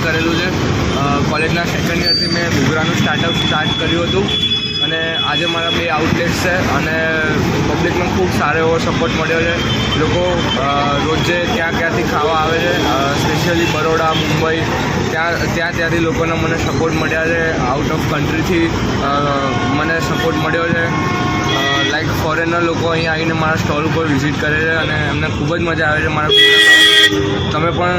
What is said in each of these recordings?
કરેલું છે। કોલેજના સેકન્ડ યરથી મેં ઘૂઘરાનું સ્ટાર્ટ કર્યું હતું અને આજે મારા 2 આઉટલેટ્સ છે અને પબ્લિકનો ખૂબ સારો એવો સપોર્ટ મળ્યો છે। લોકો રોજે ક્યાંથી ખાવા આવે છે, સ્પેશિયલી બરોડા, મુંબઈ, ત્યાંથી લોકોને મને સપોર્ટ મળ્યા છે। આઉટ ઓફ કન્ટ્રીથી મને સપોર્ટ મળ્યો છે। લાઈક ફોરેનર લોકો અહીંયા આવીને મારા સ્ટોલ ઉપર વિઝિટ કરે છે અને એમને ખૂબ જ મજા આવે છે મારા ઘૂઘરા। તમે પણ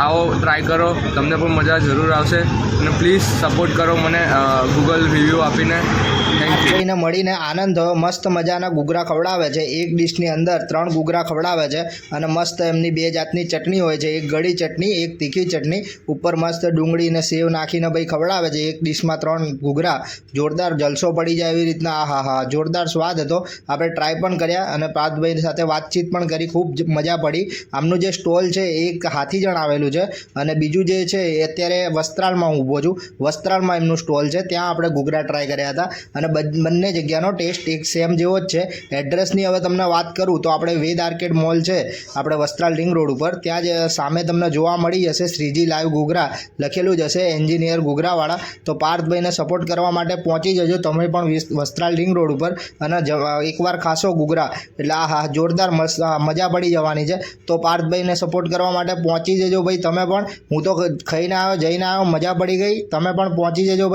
આવો, ટ્રાય કરો, તમને પણ મજા જરૂર આવશે અને પ્લીઝ સપોર્ટ કરો મને ગૂગલ રિવ્યૂ આપીને। Thank you. જઈને મળીને આનંદ થયો। મસ્ત મજાના ઘૂઘરા ખવડાવે છે। એક ડીશની અંદર 3 ઘૂઘરા ખવડાવે છે અને મસ્ત એમની 2 જાતની ચટણી હોય છે, એક ગળી ચટણી, એક તીખી ચટણી, ઉપર મસ્ત ડુંગળી અને સેવ નાખીને ભાઈ ખવડાવે છે। એક ડીશમાં 3 ઘૂઘરા, જોરદાર જલસો પડી જાય એવી રીતના। આહા, જોરદાર સ્વાદ હતો। આપણે ટ્રાય પણ કર્યા અને પાર્થભાઈ સાથે વાતચીત પણ કરી, ખૂબ મજા પડી। આમનું જે સ્ટોલ છે એ એક હાથીજણ આવેલું છે અને બીજું જે છે એ અત્યારે વસ્ત્રાલમાં ઊભો છું। વસ્ત્રાલમાં એમનું સ્ટોલ છે, ત્યાં આપણે ઘૂઘરા ટ્રાય કર્યા હતા અને બંને જગ્યાનો ટેસ્ટ એક સેમ જેવો જ છે। એડ્રેસની હવે તમને વાત કરું તો આપણે વેદ આર્કેડ મોલ છે આપણે વસ્ત્રાલ રિંગ રોડ ઉપર, ત્યાં જ સામે તમને જોવા મળી જશે શ્રીજી લાઈવ ઘૂઘરા લખેલું જ હશે, એન્જિનિયર ઘૂઘરાવાળા। તો પાર્થભાઈને સપોર્ટ કરવા માટે પહોંચી જજો તમે પણ વસ્ત્રાલ રિંગ રોડ ઉપર અને એકવાર ખાશો ઘૂઘરા એટલે આહા, જોરદાર મજા પડી જવાની છે। તો પાર્થભાઈને સપોર્ટ કરવા માટે પહોંચી જજો ભાઈ તમે પણ। હું તો ખાઈને આવ્યો, જઈને આવ્યો, મજા પડી ગઈ, તમે પણ પહોંચી જજો ભાઈ।